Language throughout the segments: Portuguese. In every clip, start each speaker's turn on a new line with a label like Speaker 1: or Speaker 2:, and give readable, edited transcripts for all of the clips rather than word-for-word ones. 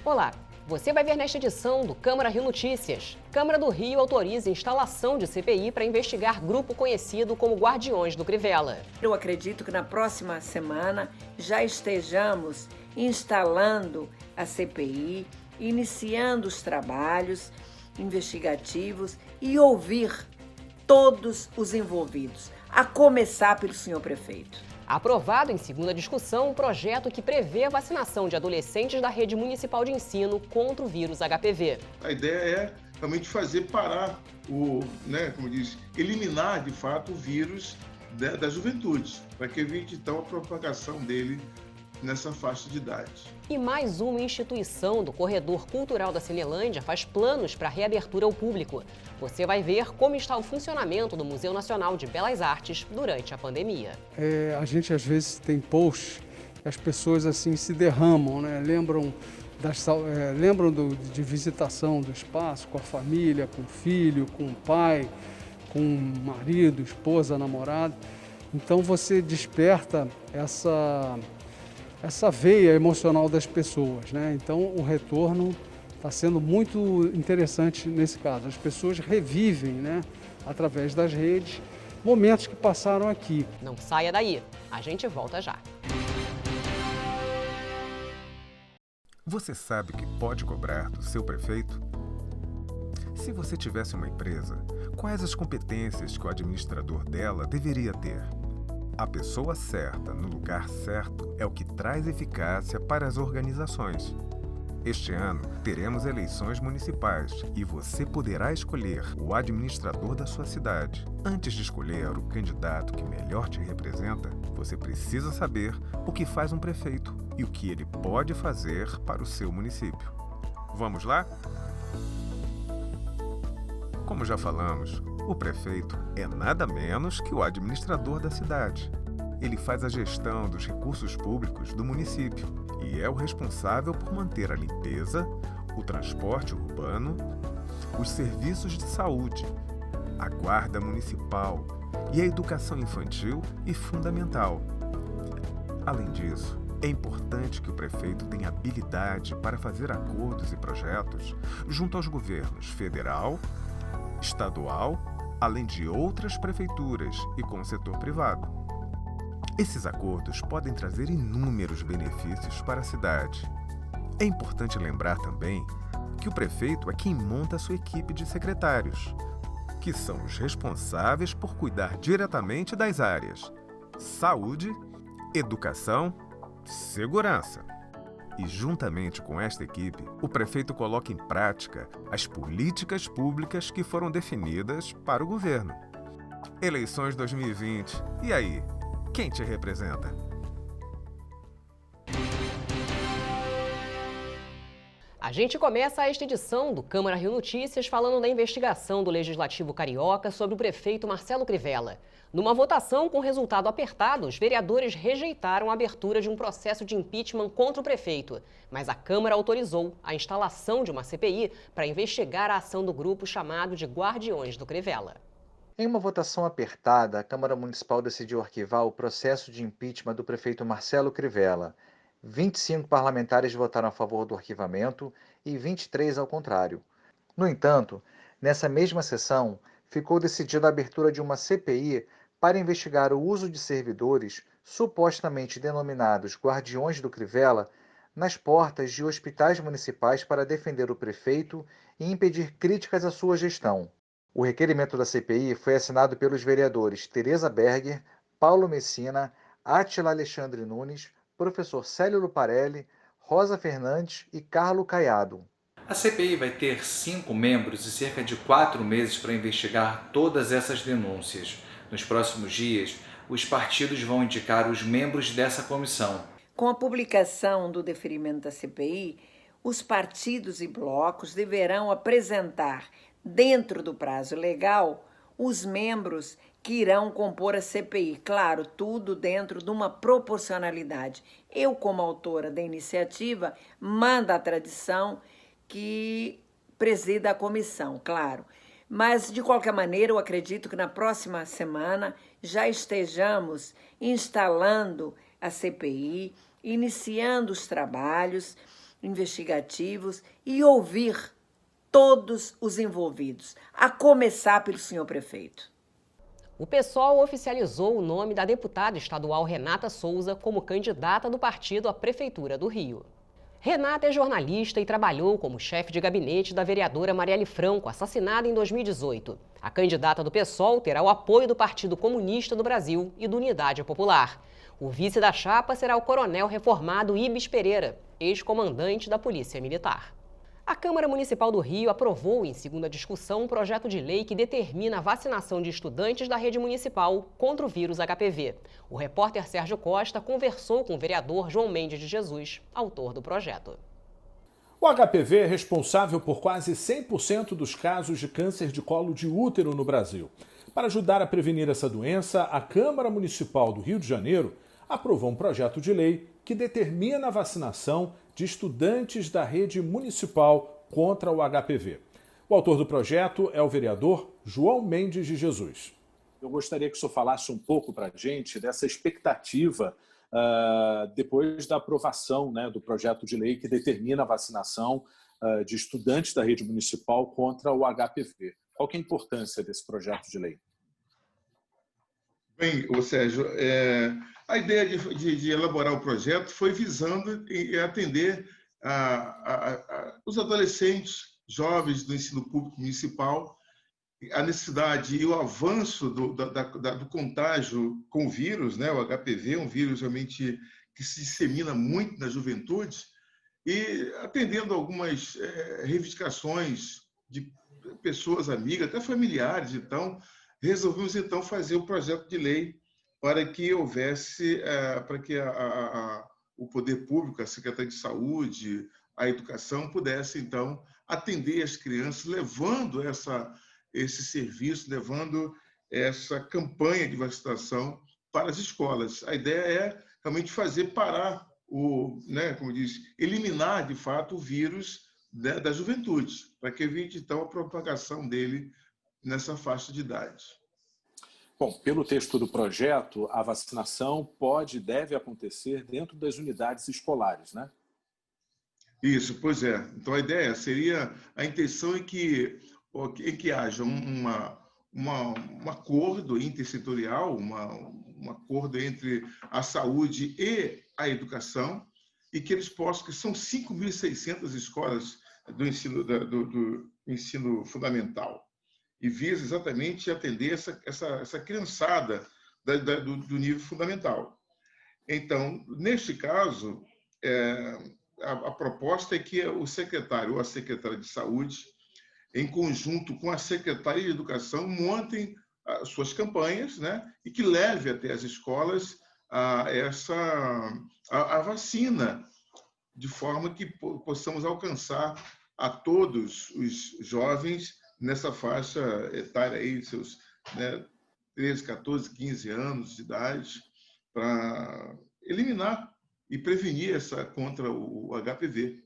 Speaker 1: Olá, você vai ver nesta edição do Câmara Rio Notícias. Câmara do Rio autoriza instalação de CPI para investigar grupo conhecido como Guardiões do Crivella.
Speaker 2: Eu acredito que na próxima semana já estejamos instalando a CPI, iniciando os trabalhos investigativos e ouvir todos os envolvidos, a começar pelo senhor prefeito.
Speaker 1: Aprovado em segunda discussão um projeto que prevê a vacinação de adolescentes da rede municipal de ensino contra o vírus HPV.
Speaker 3: A ideia é realmente fazer parar eliminar de fato o vírus da juventude, para que evite então a propagação dele nessa faixa de idade.
Speaker 1: E mais uma instituição do Corredor Cultural da Cinelândia faz planos para a reabertura ao público. Você vai ver como está o funcionamento do Museu Nacional de Belas Artes durante a pandemia.
Speaker 4: A gente às vezes tem posts que as pessoas assim se derramam, né? Lembram de visitação do espaço com a família, com o filho, com o pai, com o marido, esposa, namorado. Então você desperta essa veia emocional das pessoas, né? Então o retorno está sendo muito interessante nesse caso. As pessoas revivem, né, através das redes, momentos que passaram aqui.
Speaker 1: Não saia daí, a gente volta já.
Speaker 5: Você sabe o que pode cobrar do seu prefeito? Se você tivesse uma empresa, quais as competências que o administrador dela deveria ter? A pessoa certa no lugar certo é o que traz eficácia para as organizações. Este ano, teremos eleições municipais e você poderá escolher o administrador da sua cidade. Antes de escolher o candidato que melhor te representa, você precisa saber o que faz um prefeito e o que ele pode fazer para o seu município. Vamos lá? Como já falamos, o prefeito é nada menos que o administrador da cidade. Ele faz a gestão dos recursos públicos do município e é o responsável por manter a limpeza, o transporte urbano, os serviços de saúde, a guarda municipal e a educação infantil e fundamental. Além disso, é importante que o prefeito tenha habilidade para fazer acordos e projetos junto aos governos federal, estadual, além de outras prefeituras e com o setor privado. Esses acordos podem trazer inúmeros benefícios para a cidade. É importante lembrar também que o prefeito é quem monta a sua equipe de secretários, que são os responsáveis por cuidar diretamente das áreas saúde, educação, segurança. E, juntamente com esta equipe, o prefeito coloca em prática as políticas públicas que foram definidas para o governo. Eleições 2020. E aí? Quem te representa?
Speaker 1: A gente começa esta edição do Câmara Rio Notícias falando da investigação do Legislativo Carioca sobre o prefeito Marcelo Crivella. Numa votação com resultado apertado, os vereadores rejeitaram a abertura de um processo de impeachment contra o prefeito, mas a Câmara autorizou a instalação de uma CPI para investigar a ação do grupo chamado de Guardiões do Crivella.
Speaker 6: Em uma votação apertada, a Câmara Municipal decidiu arquivar o processo de impeachment do prefeito Marcelo Crivella. 25 parlamentares votaram a favor do arquivamento e 23 ao contrário. No entanto, nessa mesma sessão, ficou decidida a abertura de uma CPI para investigar o uso de servidores supostamente denominados Guardiões do Crivella nas portas de hospitais municipais para defender o prefeito e impedir críticas à sua gestão. O requerimento da CPI foi assinado pelos vereadores Tereza Berger, Paulo Messina, Átila Alexandre Nunes, professor Célio Luparelli, Rosa Fernandes e Carlo Caiado.
Speaker 7: A CPI vai ter 5 membros e cerca de 4 meses para investigar todas essas denúncias. Nos próximos dias, os partidos vão indicar os membros dessa comissão.
Speaker 2: Com a publicação do deferimento da CPI, os partidos e blocos deverão apresentar, dentro do prazo legal, os membros que irão compor a CPI. Claro, tudo dentro de uma proporcionalidade. Eu, como autora da iniciativa, mando a tradição que presida a comissão, claro. Mas, de qualquer maneira, eu acredito que na próxima semana já estejamos instalando a CPI, iniciando os trabalhos investigativos e ouvir todos os envolvidos, a começar pelo senhor prefeito.
Speaker 1: O PSOL oficializou o nome da deputada estadual Renata Souza como candidata do partido à Prefeitura do Rio. Renata é jornalista e trabalhou como chefe de gabinete da vereadora Marielle Franco, assassinada em 2018. A candidata do PSOL terá o apoio do Partido Comunista do Brasil e do Unidade Popular. O vice da chapa será o coronel reformado Ibis Pereira, ex-comandante da Polícia Militar. A Câmara Municipal do Rio aprovou, em segunda discussão, um projeto de lei que determina a vacinação de estudantes da rede municipal contra o vírus HPV. O repórter Sérgio Costa conversou com o vereador João Mendes de Jesus, autor do projeto.
Speaker 8: O HPV é responsável por quase 100% dos casos de câncer de colo de útero no Brasil. Para ajudar a prevenir essa doença, a Câmara Municipal do Rio de Janeiro aprovou um projeto de lei que determina a vacinação de estudantes da rede municipal contra o HPV. O autor do projeto é o vereador João Mendes de Jesus. Eu gostaria que o senhor falasse um pouco para a gente dessa expectativa depois da aprovação, né, do projeto de lei que determina a vacinação de estudantes da rede municipal contra o HPV. Qual que é a importância desse projeto de lei?
Speaker 3: Bem, Sérgio, a ideia de elaborar o projeto foi visando atender os adolescentes, jovens do ensino público municipal, a necessidade e o avanço do contágio com o vírus, né, o HPV, um vírus realmente que se dissemina muito na juventude, e atendendo algumas reivindicações de pessoas amigas, até familiares. Então, resolvemos então fazer o projeto de lei para que houvesse, para que o poder público, a Secretaria de Saúde, a educação pudesse então atender as crianças, levando esse serviço, levando essa campanha de vacinação para as escolas. A ideia é realmente fazer parar como diz, eliminar de fato o vírus da juventude, para que evite então a propagação dele nessa faixa de idade.
Speaker 8: Bom, pelo texto do projeto, a vacinação pode e deve acontecer dentro das unidades escolares, né?
Speaker 3: Isso, pois é. Então a ideia seria, a intenção é que haja um acordo intersetorial, um acordo entre a saúde e a educação, e que eles possam, que são 5.600 escolas do ensino fundamental, e visa exatamente atender essa criançada do nível fundamental. Então, neste caso, a proposta é que o secretário ou a secretária de saúde, em conjunto com a Secretaria de Educação, montem as suas campanhas, né, e que leve até as escolas a vacina, de forma que possamos alcançar a todos os jovens nessa faixa etária, aí, seus 13, 14, 15 anos de idade, para eliminar e prevenir contra o HPV.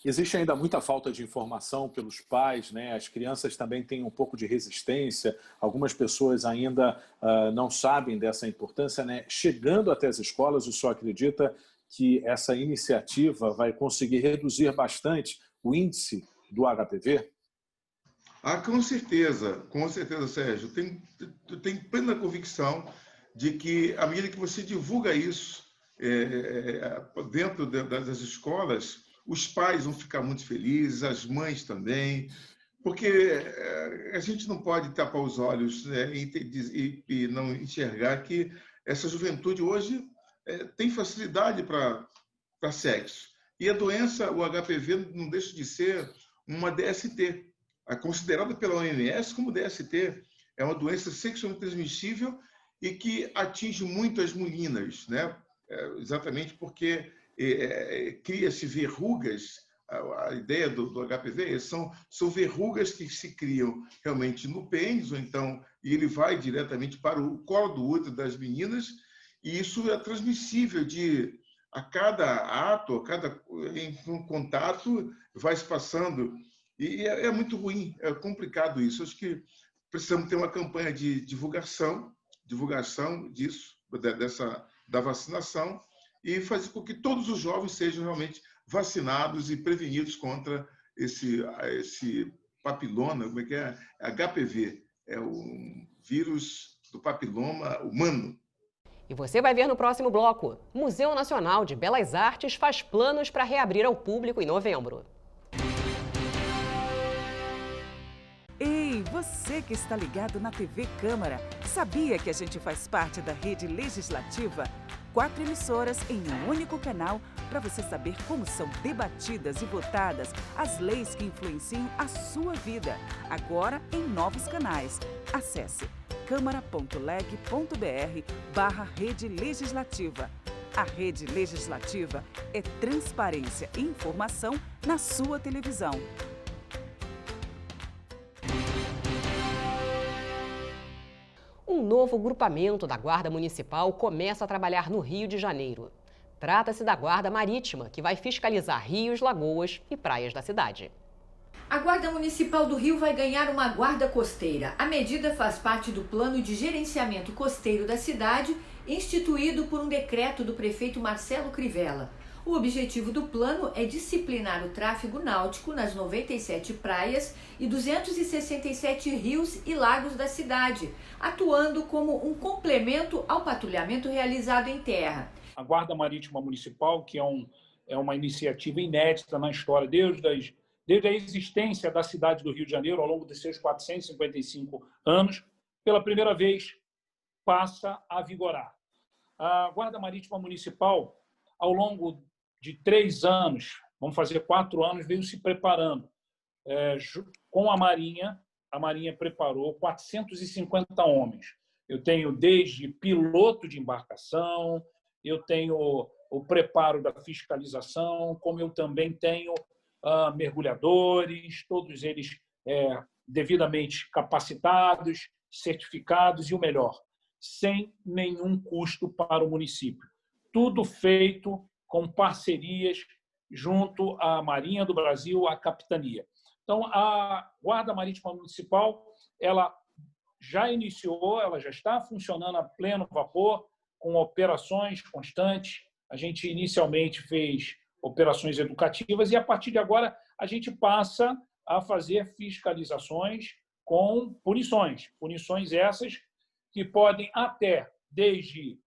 Speaker 8: Existe ainda muita falta de informação pelos pais, né? As crianças também têm um pouco de resistência, algumas pessoas ainda não sabem dessa importância, né? Chegando até as escolas, o senhor acredita que essa iniciativa vai conseguir reduzir bastante o índice do HPV?
Speaker 3: Com certeza, Sérgio. Eu tenho plena convicção de que, à medida que você divulga isso dentro das escolas, os pais vão ficar muito felizes, as mães também, porque a gente não pode tapar os olhos, né, e não enxergar que essa juventude hoje tem facilidade para sexo. E a doença, o HPV, não deixa de ser uma DST, considerada pela OMS como DST. É uma doença sexualmente transmissível e que atinge muito as meninas, né? Exatamente porque cria-se verrugas. A ideia do HPV são verrugas que se criam realmente no pênis, ou então, e ele vai diretamente para o colo do útero das meninas, e isso é transmissível a cada ato, em um contato, vai se passando. E é muito ruim, é complicado isso. Acho que precisamos ter uma campanha de divulgação disso, da vacinação, e fazer com que todos os jovens sejam realmente vacinados e prevenidos contra esse papiloma, como é que é? HPV, é o vírus do papiloma humano.
Speaker 1: E você vai ver no próximo bloco. O Museu Nacional de Belas Artes faz planos para reabrir ao público em novembro.
Speaker 9: Ei, você que está ligado na TV Câmara, sabia que a gente faz parte da rede legislativa? 4 emissoras em um único canal para você saber como são debatidas e votadas as leis que influenciam a sua vida. Agora em novos canais. Acesse câmara.leg.br/rede legislativa. A rede legislativa é transparência e informação na sua televisão.
Speaker 1: Um novo grupamento da Guarda Municipal começa a trabalhar no Rio de Janeiro. Trata-se da Guarda Marítima, que vai fiscalizar rios, lagoas e praias da cidade.
Speaker 10: A Guarda Municipal do Rio vai ganhar uma guarda costeira. A medida faz parte do Plano de Gerenciamento Costeiro da cidade, instituído por um decreto do prefeito Marcelo Crivella. O objetivo do plano é disciplinar o tráfego náutico nas 97 praias e 267 rios e lagos da cidade, atuando como um complemento ao patrulhamento realizado em terra.
Speaker 11: A Guarda Marítima Municipal, que é uma iniciativa inédita na história, desde a existência da cidade do Rio de Janeiro, ao longo de seus 455 anos, pela primeira vez passa a vigorar. A Guarda Marítima Municipal, ao longo de 3 anos, vamos fazer 4 anos, veio se preparando. Com a Marinha preparou 450 homens. Eu tenho desde piloto de embarcação, eu tenho o preparo da fiscalização, como eu também tenho mergulhadores, todos eles devidamente capacitados, certificados e o melhor, sem nenhum custo para o município. Tudo feito com parcerias junto à Marinha do Brasil, à Capitania. Então, a Guarda Marítima Municipal, ela já iniciou, ela já está funcionando a pleno vapor, com operações constantes. A gente inicialmente fez operações educativas e, a partir de agora, a gente passa a fazer fiscalizações com punições. Punições essas que podem até, desde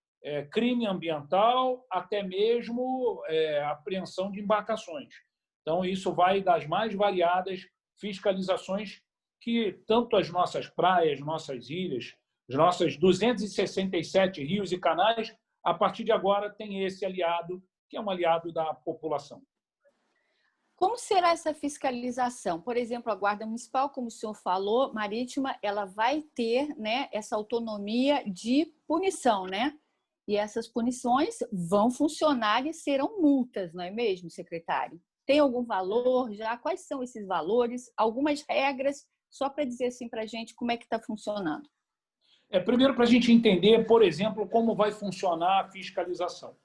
Speaker 11: crime ambiental até mesmo apreensão de embarcações. Então, isso vai das mais variadas fiscalizações que tanto as nossas praias, nossas ilhas, os nossos 267 rios e canais, a partir de agora, tem esse aliado, que é um aliado da população.
Speaker 12: Como será essa fiscalização? Por exemplo, a Guarda Municipal, como o senhor falou, Marítima, ela vai ter, né, essa autonomia de punição, né? E essas punições vão funcionar e serão multas, não é mesmo, secretário? Tem algum valor já? Quais são esses valores? Algumas regras, só para dizer assim para a gente como é que está funcionando.
Speaker 11: Primeiro, para a gente entender, por exemplo, como vai funcionar a fiscalização.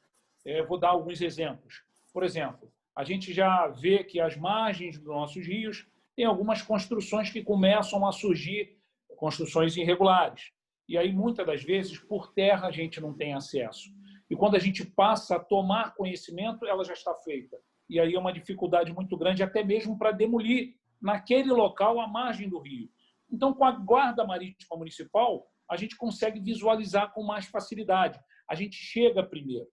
Speaker 11: Vou dar alguns exemplos. Por exemplo, a gente já vê que as margens dos nossos rios têm algumas construções que começam a surgir, construções irregulares. E aí, muitas das vezes, por terra, a gente não tem acesso. E quando a gente passa a tomar conhecimento, ela já está feita. E aí é uma dificuldade muito grande, até mesmo para demolir naquele local a margem do rio. Então, com a Guarda Marítima Municipal, a gente consegue visualizar com mais facilidade. A gente chega primeiro.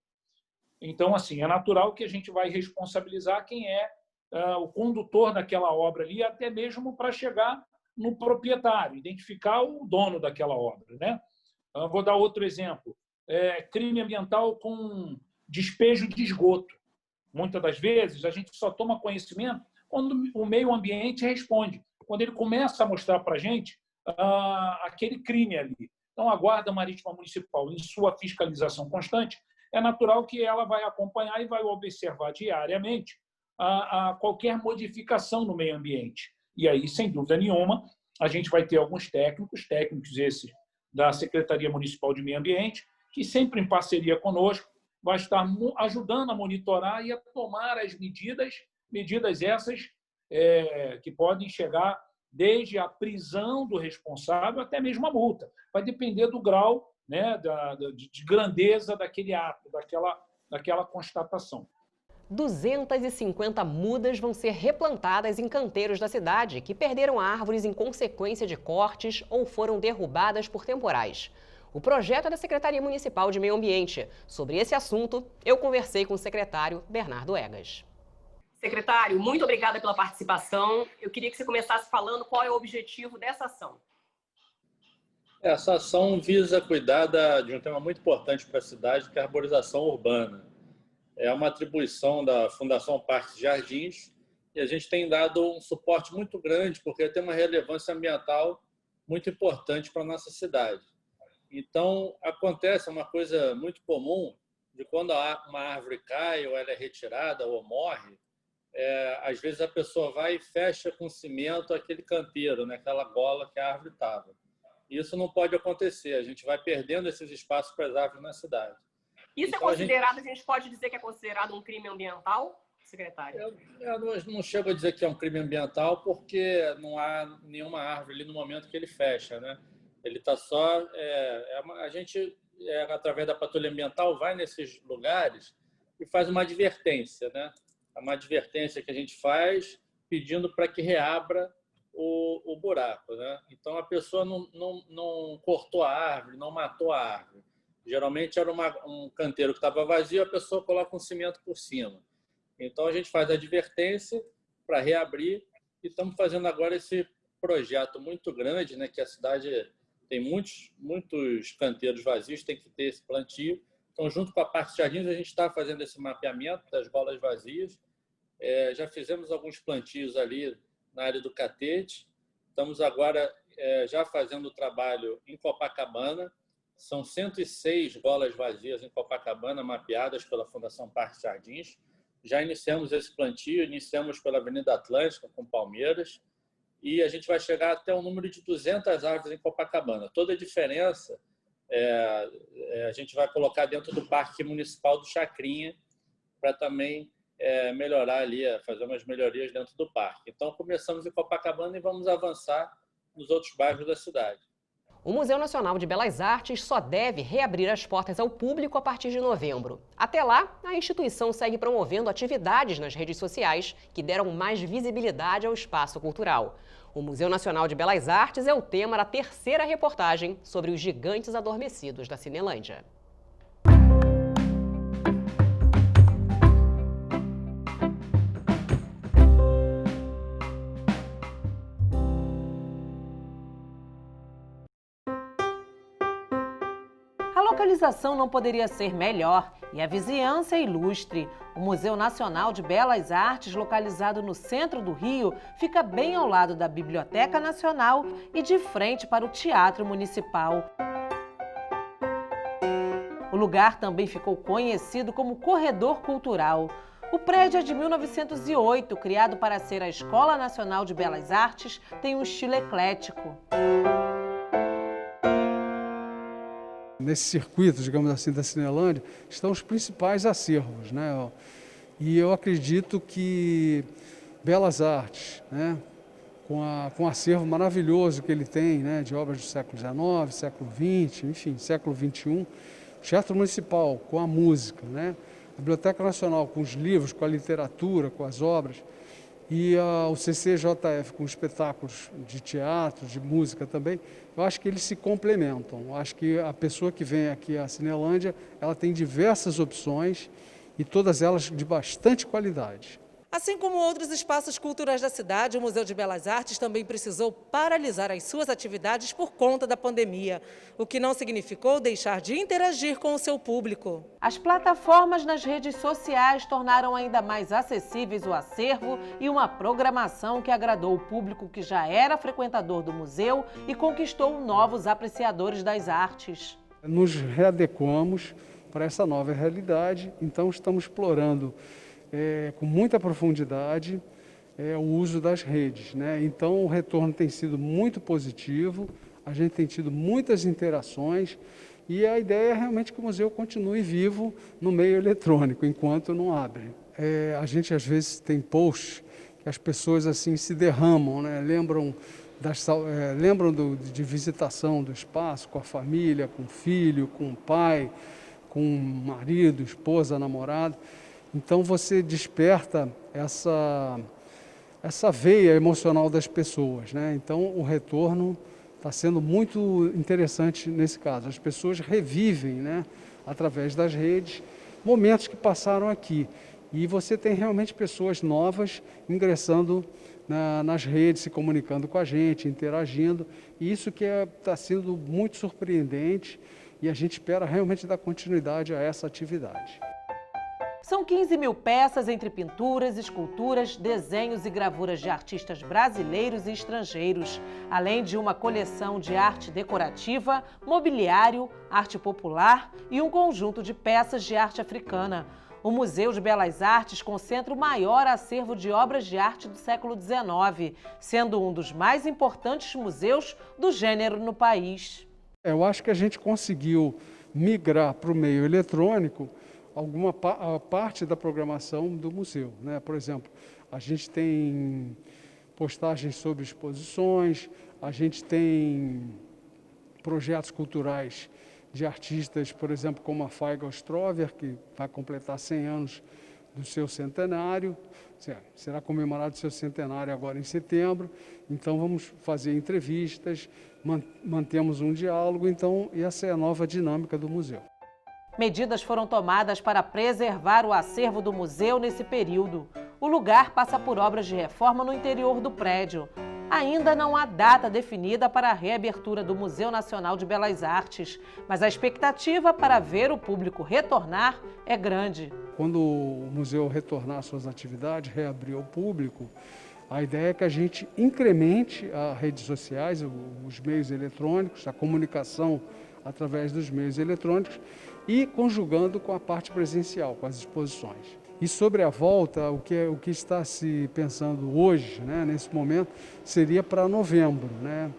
Speaker 11: Então, assim, é natural que a gente vai responsabilizar quem é o condutor daquela obra ali, até mesmo para chegar no proprietário, identificar o dono daquela obra, né? Vou dar outro exemplo. Crime ambiental com despejo de esgoto. Muitas das vezes, a gente só toma conhecimento quando o meio ambiente responde, quando ele começa a mostrar para a gente aquele crime ali. Então, a Guarda Marítima Municipal, em sua fiscalização constante, é natural que ela vai acompanhar e vai observar diariamente a qualquer modificação no meio ambiente. E aí, sem dúvida nenhuma, a gente vai ter alguns técnicos esses da Secretaria Municipal de Meio Ambiente, que sempre em parceria conosco vai estar ajudando a monitorar e a tomar as medidas essas que podem chegar desde a prisão do responsável até mesmo a multa. Vai depender do grau, né, de grandeza daquele ato, daquela constatação.
Speaker 1: 250 mudas vão ser replantadas em canteiros da cidade que perderam árvores em consequência de cortes ou foram derrubadas por temporais. O projeto é da Secretaria Municipal de Meio Ambiente. Sobre esse assunto, eu conversei com o secretário Bernardo Egas. Secretário, muito obrigada pela participação. Eu queria que você começasse falando qual é o objetivo dessa ação.
Speaker 13: Essa ação visa cuidar de um tema muito importante para a cidade, que é a arborização urbana. É uma atribuição da Fundação Parques e Jardins e a gente tem dado um suporte muito grande porque tem uma relevância ambiental muito importante para a nossa cidade. Então, acontece uma coisa muito comum de quando uma árvore cai ou ela é retirada ou morre, às vezes a pessoa vai e fecha com cimento aquele canteiro, né, aquela gola que a árvore estava. Isso não pode acontecer, a gente vai perdendo esses espaços para as árvores na cidade.
Speaker 1: Isso então, a gente pode dizer que é considerado um crime ambiental, secretário?
Speaker 13: Eu não chego a dizer que é um crime ambiental porque não há nenhuma árvore ali no momento que ele fecha, né? Ele está só... a gente, através da patrulha ambiental, vai nesses lugares e faz uma advertência, né? É uma advertência que a gente faz pedindo para que reabra o buraco, né? Então, a pessoa não cortou a árvore, não matou a árvore. Geralmente era um canteiro que estava vazio, a pessoa coloca um cimento por cima. Então, a gente faz a advertência para reabrir e estamos fazendo agora esse projeto muito grande, né, que a cidade tem muitos canteiros vazios, tem que ter esse plantio. Então, junto com a Parques e Jardins, a gente está fazendo esse mapeamento das golas vazias. Já fizemos alguns plantios ali na área do Catete. Estamos agora já fazendo o trabalho em Copacabana. São 106 golas vazias em Copacabana, mapeadas pela Fundação Parques e Jardins. Já iniciamos esse plantio, iniciamos pela Avenida Atlântica, com palmeiras, e a gente vai chegar até um número de 200 árvores em Copacabana. Toda a diferença a gente vai colocar dentro do Parque Municipal do Chacrinha, para também melhorar ali, fazer umas melhorias dentro do parque. Então, começamos em Copacabana e vamos avançar nos outros bairros da cidade.
Speaker 1: O Museu Nacional de Belas Artes só deve reabrir as portas ao público a partir de novembro. Até lá, a instituição segue promovendo atividades nas redes sociais que deram mais visibilidade ao espaço cultural. O Museu Nacional de Belas Artes é o tema da terceira reportagem sobre os gigantes adormecidos da Cinelândia.
Speaker 14: A localização não poderia ser melhor e a vizinhança é ilustre. O Museu Nacional de Belas Artes, localizado no centro do Rio, fica bem ao lado da Biblioteca Nacional e de frente para o Teatro Municipal. O lugar também ficou conhecido como Corredor Cultural. O prédio é de 1908, criado para ser a Escola Nacional de Belas Artes, tem um estilo eclético.
Speaker 4: Nesse circuito, digamos assim, da Cinelândia, estão os principais acervos, né? E eu acredito que Belas Artes, né, com o acervo maravilhoso que ele tem, né, de obras do século XIX, século XX, enfim, século XXI, o Teatro Municipal com a música, né, a Biblioteca Nacional com os livros, com a literatura, com as obras, e o CCJF com espetáculos de teatro, de música também, eu acho que eles se complementam. Eu acho que a pessoa que vem aqui à Cinelândia, ela tem diversas opções e todas elas de bastante qualidade.
Speaker 14: Assim como outros espaços culturais da cidade, o Museu de Belas Artes também precisou paralisar as suas atividades por conta da pandemia, o que não significou deixar de interagir com o seu público. As plataformas nas redes sociais tornaram ainda mais acessíveis o acervo e uma programação que agradou o público que já era frequentador do museu e conquistou novos apreciadores das artes.
Speaker 4: Nos readequamos para essa nova realidade, então estamos explorando com muita profundidade o uso das redes, né? Então o retorno tem sido muito positivo, a gente tem tido muitas interações e a ideia é realmente que o museu continue vivo no meio eletrônico, enquanto não abre. A gente às vezes tem posts que as pessoas assim se derramam, né? Lembram de visitação do espaço com a família, com o filho, com o pai, com marido, esposa, namorado. Então você desperta essa veia emocional das pessoas, né? Então o retorno está sendo muito interessante nesse caso. As pessoas revivem, né, através das redes, momentos que passaram aqui. E você tem realmente pessoas novas ingressando nas redes, se comunicando com a gente, interagindo. E isso que está sendo muito surpreendente e a gente espera realmente dar continuidade a essa atividade.
Speaker 14: São 15 mil peças entre pinturas, esculturas, desenhos e gravuras de artistas brasileiros e estrangeiros, além de uma coleção de arte decorativa, mobiliário, arte popular e um conjunto de peças de arte africana. O Museu de Belas Artes concentra o maior acervo de obras de arte do século XIX, sendo um dos mais importantes museus do gênero no país.
Speaker 4: Eu acho que a gente conseguiu migrar para o meio eletrônico alguma parte da programação do museu, né? Por exemplo, a gente tem postagens sobre exposições, a gente tem projetos culturais de artistas, por exemplo, como a Faiga Ostrover, que vai completar 100 anos do seu centenário, será comemorado o seu centenário agora em setembro, então vamos fazer entrevistas, mantemos um diálogo, então essa é a nova dinâmica do museu.
Speaker 14: Medidas foram tomadas para preservar o acervo do museu nesse período. O lugar passa por obras de reforma no interior do prédio. Ainda não há data definida para a reabertura do Museu Nacional de Belas Artes, mas a expectativa para ver o público retornar é grande.
Speaker 4: Quando o museu retornar às suas atividades, reabrir ao público, a ideia é que a gente incremente as redes sociais, os meios eletrônicos, a comunicação através dos meios eletrônicos e conjugando com a parte presencial, com as exposições. E sobre a volta, o que está se pensando hoje, né, nesse momento, seria para novembro, né?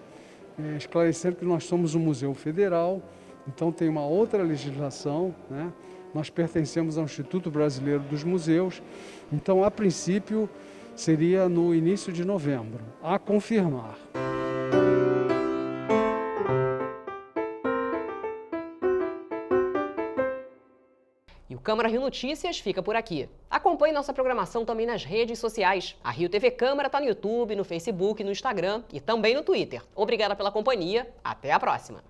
Speaker 4: Esclarecendo que nós somos um museu federal, então tem uma outra legislação, né? Nós pertencemos ao Instituto Brasileiro dos Museus, então a princípio seria no início de novembro, a confirmar.
Speaker 1: E o Câmara Rio Notícias fica por aqui. Acompanhe nossa programação também nas redes sociais. A Rio TV Câmara está no YouTube, no Facebook, no Instagram e também no Twitter. Obrigada pela companhia. Até a próxima.